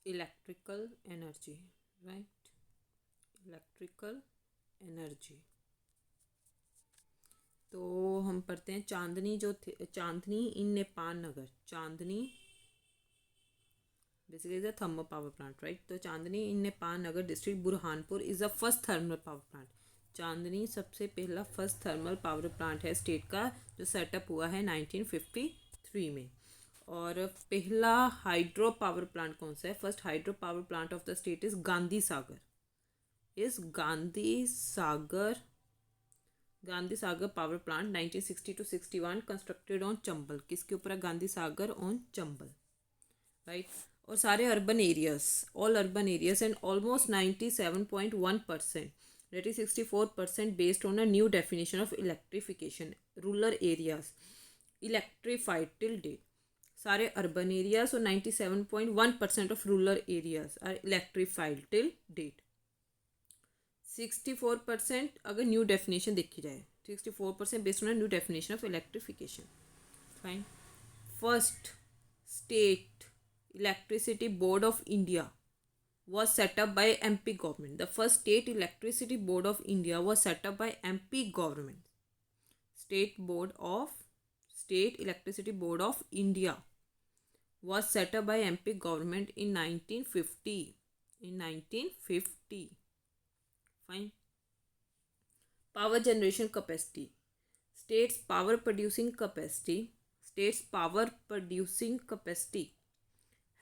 Electrical energy, right, electrical energy. तो हम पढ़ते हैं चांदनी जो थे, चांदनी in Nepal Nagar, Chandni basically is a thermal power plant, right? तो Chandni in Nepal Nagar district Burhanpur is the first thermal power plant. Chandni सबसे पहला फर्स्ट थर्मल पावर प्लांट है स्टेट का, जो सेटअप हुआ है 1953 में। और पहला हाइड्रो पावर प्लांट कौन सा है? First hydro power plant of the state is Gandhi Sagar, Gandhi Sagar power plant 1960 to 61 constructed on Chambal. किसके ऊपर है? Gandhi Sagar on Chambal, right. और सारे urban areas, all urban areas and almost 97.1%, that is 64% based on a new definition of electrification, rural areas electrified till date। सारे urban areas और 97.1% of rural areas are electrified till date. 64% अगर new definition देखी जाए, 64% based on new definition of electrification, fine. First state electricity board of India was set up by MP government. The first state electricity board of India was set up by MP government. State electricity board of India was set up by MP government in 1950. In 1950. Fine. Power generation capacity. States power producing capacity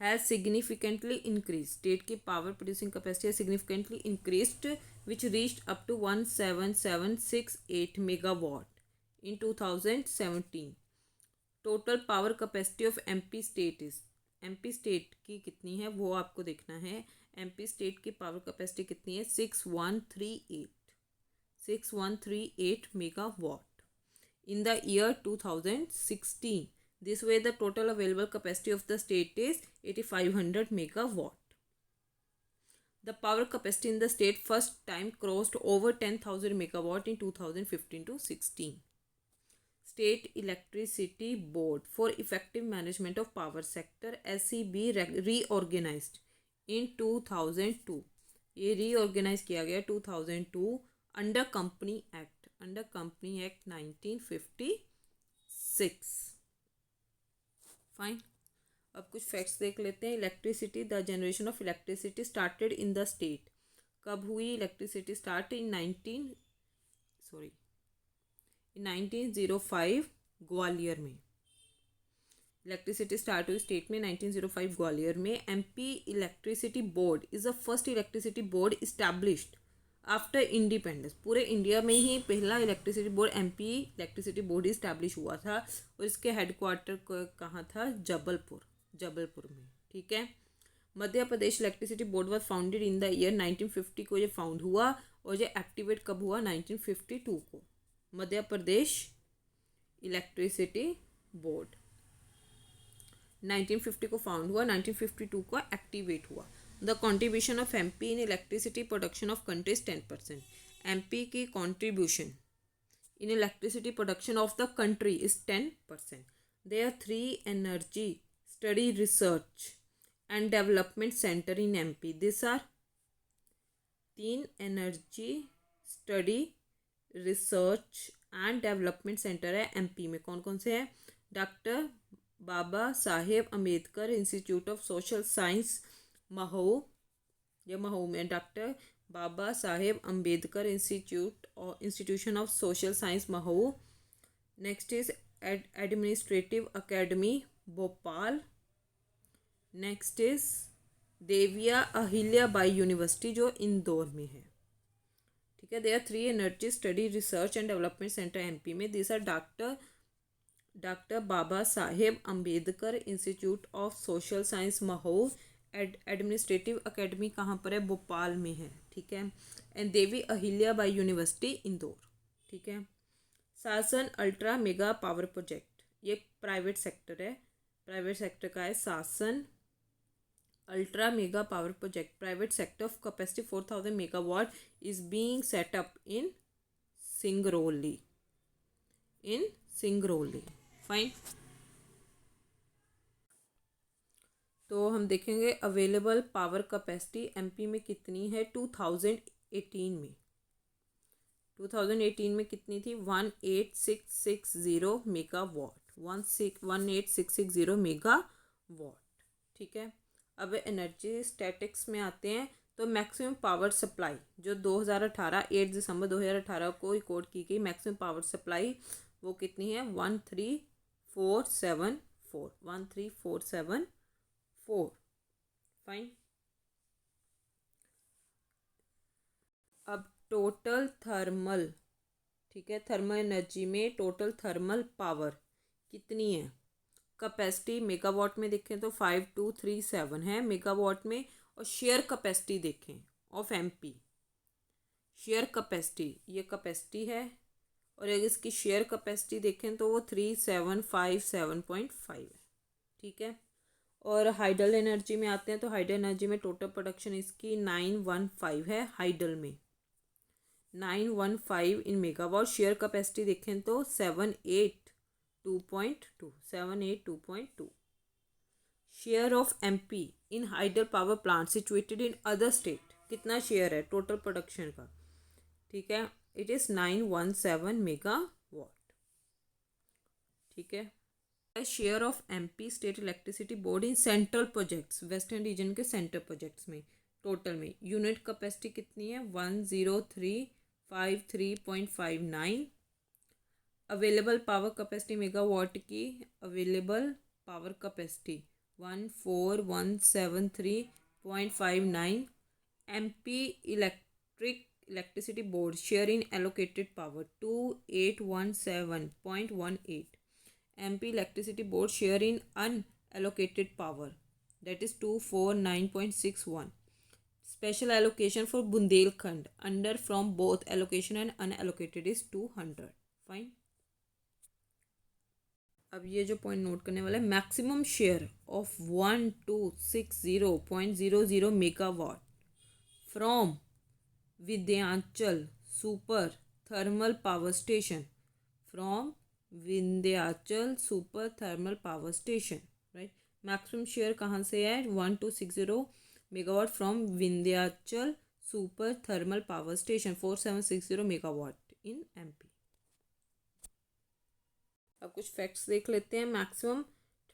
has significantly increased. State की power producing capacity has significantly increased, which reached up to 17768 megawatt in 2017. Total power capacity of MP state is, MP state की कितनी है वो आपको देखना है। MP state की power capacity कितनी है? 6138 megawatt in the year 2016. This way the total available capacity of the state is 8500 megawatt. The power capacity in the state first time crossed over 10,000 megawatt in 2015 to 16. State Electricity Board for Effective Management of Power Sector SEB reorganized in 2002. ये reorganize किया गया 2002 under Company Act 1956। Fine. अब कुछ facts देख लेते हैं। Electricity, the generation of electricity started in the state. कब हुई इलेक्ट्रिसिटी स्टार्ट? इन 1905 ग्वालियर में। इलेक्ट्रिसिटी स्टार्ट हुई स्टेट में 1905 ग्वालियर में। MP electricity board is the first electricity board established after independence. पूरे इंडिया में ही पहला electricity board MP electricity board establish हुआ था, और इसके हेडक्वार्टर कहाँ था? जबलपुर में, ठीक है। Madhya Pradesh electricity board was founded in the year 1950 को ये फाउंड हुआ, और ये एक्टिवेट कब हुआ? 1952 को। मध्य प्रदेश इलेक्ट्रिसिटी बोर्ड 1950 को फाउंड हुआ, 1952 को एक्टिवेट हुआ। The contribution of MP in electricity production of country is 10%। MP की contribution in electricity production of the country is 10%। There are 3 energy study research and development centre in MP. This are 3 energy study research and development centre है MP में। कौन कौन से हैं? Doctor Baba Saheb Ambedkar institute of social science Mhow, ये महू में। Doctor Baba Saheb Ambedkar institution of social science Mhow. Next is administrative academy Bhopal. Next is Devi Ahilyabai university जो इंदौर में है, ठीक है। There are 3 energy study research and development centre MP में। This are doctor Baba Saheb Ambedkar institute of social science Mhow. Administrative academy कहाँ पर है? भोपाल में है, ठीक है। एंड देवी अहिल्याबाई यूनिवर्सिटी इंदौर, ठीक है। Sasan ultra mega power project, ये प्राइवेट सेक्टर है, प्राइवेट सेक्टर का है। Sasan ultra mega power project private sector of capacity 4000 megawatt is being set up in Singrauli, fine. तो हम देखेंगे अवेलेबल पावर कैपेसिटी एमपी में कितनी है 2018 में। 2018 में कितनी थी 18660 मेगावाट, 18660 मेगावाट। ठीक है, अब एनर्जी स्टैटिक्स में आते हैं। तो मैक्सिमम पावर सप्लाई जो 2018 8 दिसंबर 2018 को रिकॉर्ड की गई मैक्सिमम पावर सप्लाई वो कितनी है 13474 फाइन। अब टोटल थर्मल, ठीक है, थर्मल एनर्जी में टोटल थर्मल पावर कितनी है कैपेसिटी मेगावाट में देखें तो 5237 है मेगावाट में। और शेयर कैपेसिटी देखें ऑफ एमपी, शेयर कैपेसिटी ये कैपेसिटी है और अगर इसकी शेयर कैपेसिटी देखें तो वो 3757.5 है। ठीक है, और हाइडल एनर्जी में आते हैं तो हाइडल एनर्जी में टोटल प्रोडक्शन इसकी 915 है, हाइडल में 915 इन मेगावाट। शेयर कैपेसिटी देखें तो 782.2। Share of MP in hydel power plant situated in other state कितना शेयर है टोटल प्रोडक्शन का। ठीक है, इट इज़ 917 मेगावाट। ठीक है, share of MP state electricity board in central projects, western region के सेंट्रल प्रोजेक्ट्स में टोटल में यूनिट कैपेसिटी कितनी है 10353.59। अवेलेबल पावर कैपेसिटी मेगावाट की available power capacity 14173.59। MP electricity board share in allocated power 2817.18। MP electricity board share in unallocated power that is 249.61. Special allocation for Bundelkhand under from both allocation and unallocated is 200. Fine. अब ये जो point note करने वाला है maximum share of 1260.00 megawatt from Vindhyachal super thermal power station, from Vindhyachal super thermal power station, right. Maximum share कहाँ से है 1260 megawatt from Vindhyachal super thermal power station 4760 megawatt in MP. अब कुछ फैक्ट्स देख लेते हैं। मैक्सिमम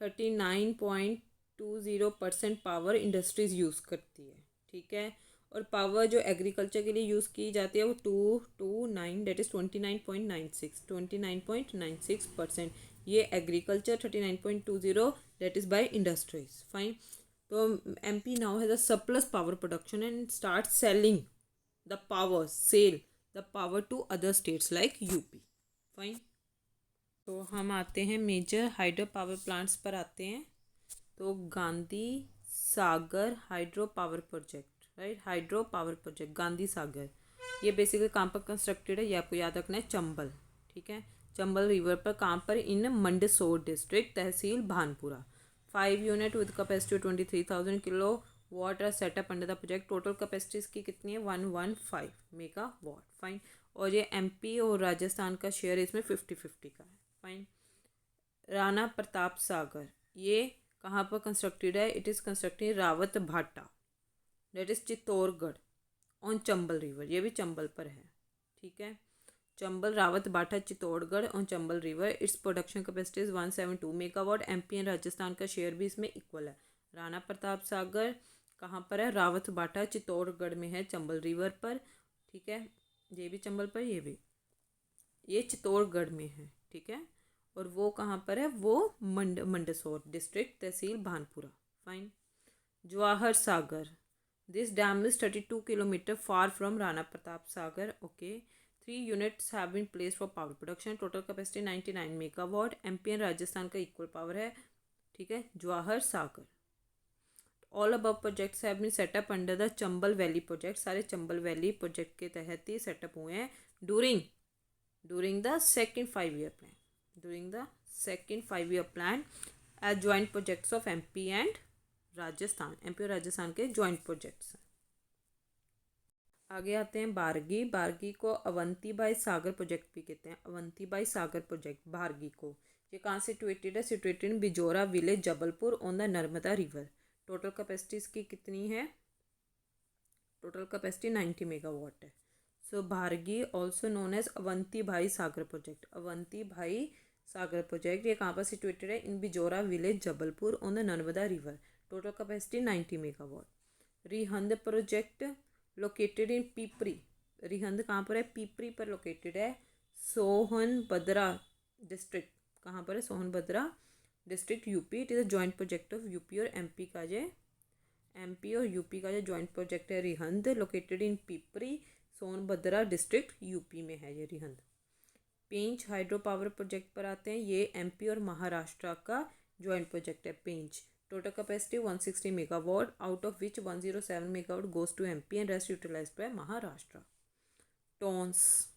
39.20% पावर इंडस्ट्रीज यूज़ करती है। ठीक है, और पावर जो एग्रीकल्चर के लिए यूज़ की जाती है वो 229 डेट इज़ 29.96% ये agriculture, 39.20 that is by industries. Fine. तो MP now has a surplus power production and start selling the power, sell the power to other states like UP. Fine. तो हम आते हैं मेजर हाइड्रो पावर प्लांट्स पर आते हैं। तो Gandhi Sagar hydro power project, right, hydro power project Gandhi Sagar, ये basically कहाँ पर कंस्ट्रक्टेड है ये आपको याद रखना है, चंबल। ठीक है, चंबल रिवर पर, कहाँ पर, in Mandsaur district, tehsil Bhanpura. 5 unit with capacity 23,000 kilo watt are setup under the project. Total capacity इसकी कितनी है 115 मेगावाट। फाइन। और ये एमपी और राजस्थान का शेयर इसमें 50-50 का है। फाइन। राणा प्रताप सागर ये कहाँ पर कंस्ट्रक्टेड है, इट इज़ कंस्ट्रक्टेड रावत भाटा that is Chittorgarh on Chambal river, ये भी चंबल पर है। ठीक है, चंबल रावत भाटा Chittorgarh on Chambal river. Its production capacity is 172 megawatt. MP and Rajasthan का शेयर भी इसमें इक्वल है। राणा प्रताप सागर कहाँ पर है, रावत भाटा चित्तौड़गढ़ में है, चंबल रिवर पर। ठीक है, ये भी चंबल पर, ये भी, ये चित्तौड़गढ़ में है। ठीक है, और वो कहाँ पर है, वो Mandsaur district, tehsil Bhanpura. Fine. Jawahar Sagar, this dam is 32 kilometre far from Rana Pratap Sagar. Okay, 3 units have been place for power production. Total capacity 99 megawatt. MP and Rajasthan का इक्वल पावर है। ठीक है, Jawahar Sagar. All above projects have been setup under the Chambal valley project, सारे Chambal valley project के तहत ही setup हुए हैं during the second 5-year plan, during the second 5-year plan as joint projects of MP and Rajasthan, MP और राजस्थान के जॉइंट प्रोजेक्ट्स हैं। आगे आते हैं बारगी। बारगी को अवंतीबाई सागर प्रोजेक्ट भी कहते हैं, अवंतीबाई सागर प्रोजेक्ट बारगी को। ये कहाँ सिचुएटेड है, situated in Bijora village Jabalpur on the Narmada river. Total capacity इसकी कितनी है? टोटल कैपेसिटी 90 मेगावाट है। सो भारगी ऑल्सो नोन एज अवंती भाई सागर प्रोजेक्ट। अवंती भाई सागर प्रोजेक्ट ये कहाँ पर सिचुएटेड है? In Bijora village Jabalpur on the Narmada river. Total capacity 90 megawatt. Rihand project located in Pipri. Rihand कहाँ पर है? पीपरी पर लोकेटेड है। सोहनभद्रा डिस्ट्रिक्ट कहाँ पर है? Sonbhadra district UP. It is a joint project of UP और एमपी का जो एमपी और यूपी का जो जॉइंट प्रोजेक्ट है Rihand, located in Pipri, Sonbhadra district UP में है ये रिहंद। पेंच हाइड्रो पावर प्रोजेक्ट पर आते हैं। ये एमपी और महाराष्ट्र का जॉइंट प्रोजेक्ट है Pench. Total capacity 160 megawatt, out of which 107 megawatt goes to MP and rest utilised by Maharashtra. Tons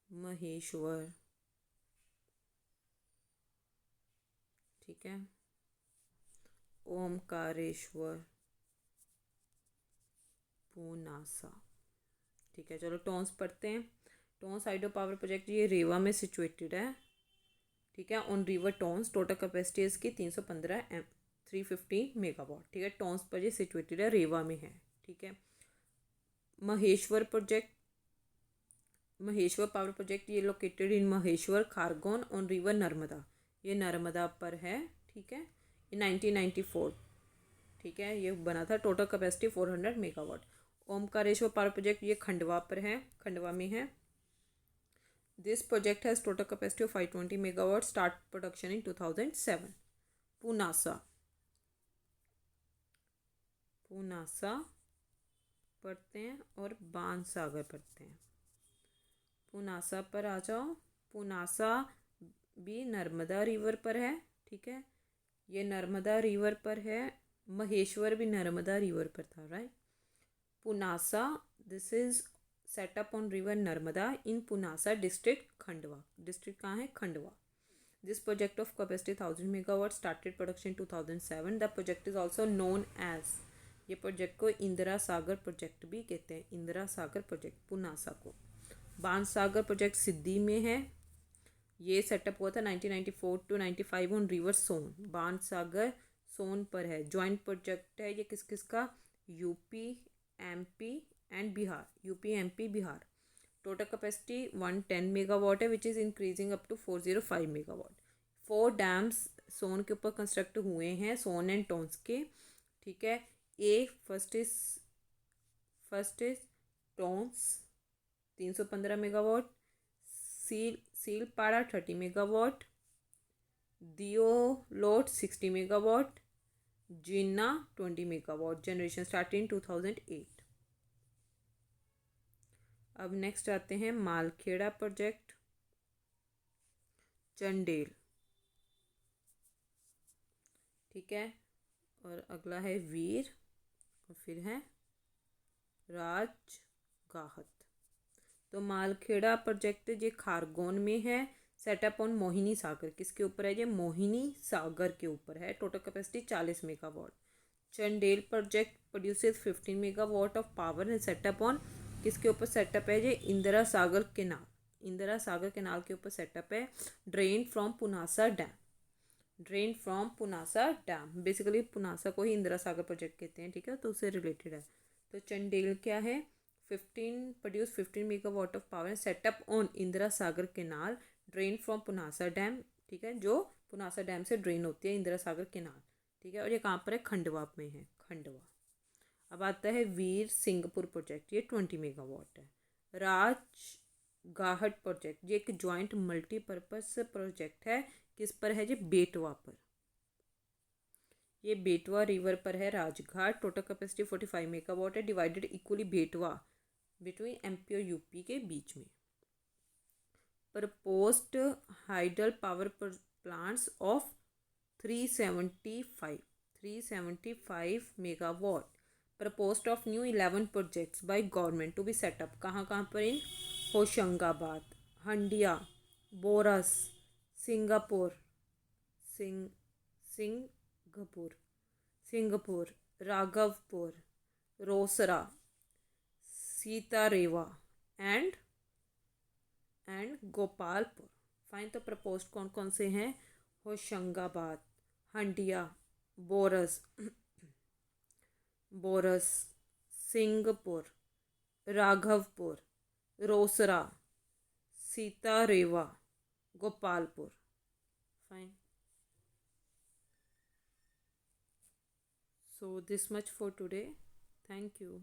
Maheshwar, ठीक है, ओमकारेश्वर, पूनासा, ठीक है। चलो टोंस पढ़ते हैं। टोंस हाइड्रो पावर प्रोजेक्ट ये रेवा में सिचुएटेड है, ठीक है, on river Tons. Total capacity इसकी 350 मेगावाट, ठीक है। टोंस पर ये सिचुएटेड है, रेवा में है, ठीक है। Maheshwar project, Maheshwar power project ये located in Maheshwar Khargone on river Narmada. ये नर्मदा पर है, ठीक है। इन 1994, ठीक है, ये बना था। Total capacity 400 megawatt. Omkareshwar power project ये खंडवा पर है, खंडवा में है। This project has total capacity of 520 megawatt, start production in 2007। Punasa, Punasa पढ़ते हैं और बाणसागर पढ़ते हैं। पुनासा पर आ जाओ। पुनासा भी नर्मदा रिवर पर है, ठीक है, ये नर्मदा रिवर पर है। महेश्वर भी नर्मदा रिवर पर था, right. Punasa, this is setup on river Narmada in Punasa district, Khandwa. District कहाँ है? Khandwa. This project of capacity 1000 megawatt, started production 2007। The project is also known as, ये प्रोजेक्ट को इंदिरा सागर प्रोजेक्ट भी कहते हैं, इंदिरा सागर प्रोजेक्ट पुनासा को। बाणसागर प्रोजेक्ट सिद्धि में है। ये सेटअप हुआ था 1994 to 95 on river Son. Bansagar Son पर है। जॉइंट प्रोजेक्ट है ये किस किस का? UP, MP and Bihar. UP, MP, Bihar. Total capacity 110 megawatt है, which is increasing up to 405 megawatt. 4 dams Son के ऊपर कंस्ट्रक्ट हुए हैं, सोन एंड टोंस के, ठीक है। First is Tons 315 megawatt, Silpara 30 megawatt, Deolond 60 megawatt, Jhinna 20 megawatt. Generation started in 2008। अब नेक्स्ट आते हैं मालखेड़ा प्रोजेक्ट, चंडेल, ठीक है, और अगला है वीर और फिर है राजगाहत। तो मालखेड़ा प्रोजेक्ट ये खारगोन में है, सेटअप ऑन मोहिनी सागर। किसके ऊपर है ये? मोहिनी सागर के ऊपर है। Total capacity 40 megawatt. Chandel project produces 15 megawatt of power and setup on, किसके ऊपर सेटअप है ये? इंदिरा सागर केनाल। इंदिरा सागर केनाल के ऊपर सेटअप है। Drain from Punasa dam, drain from Punasa dam. Basically Punasa को ही इंदिरा सागर प्रोजेक्ट कहते हैं, ठीक है, तो उससे रिलेटेड है। तो चंडेल क्या है? 15 megawatt of power setup on Indira Sagar canal, drain from Punasa dam, ठीक है, जो पुनासा डैम से ड्रेन होती है इंदिरा सागर केनाल, ठीक है। और ये कहाँ पर है? खंडवा में है, खंडवा। अब आता है वीर सिंहपुर प्रोजेक्ट, ये 20 मेगावाट है। राजगाहट प्रोजेक्ट ये एक जॉइंट मल्टीपर्पज प्रोजेक्ट है। किस पर है ये? बेटवा पर। ये बेटवा रिवर पर है राजघाट। टोटल कैपेसिटी 45 मेगावाट है, divided equally Betwa between MP और यूपी के बीच में। Proposed hydel power plants of 375 megawatt. Proposed of new 11 projects by government to be setup. कहाँ कहाँ पर? In Hoshangabad, Handia, Boras, Singapur, Singapur, Raghavpur, Rosra, Sitareva and Gopalpur. Fine. तो प्रपोज्ड कौन कौन से हैं? Hoshangabad, Handia, Boras, Boras, Singpur, Raghavpur, Rosra, Sitareva, Gopalpur. Fine. So this much for today. Thank you.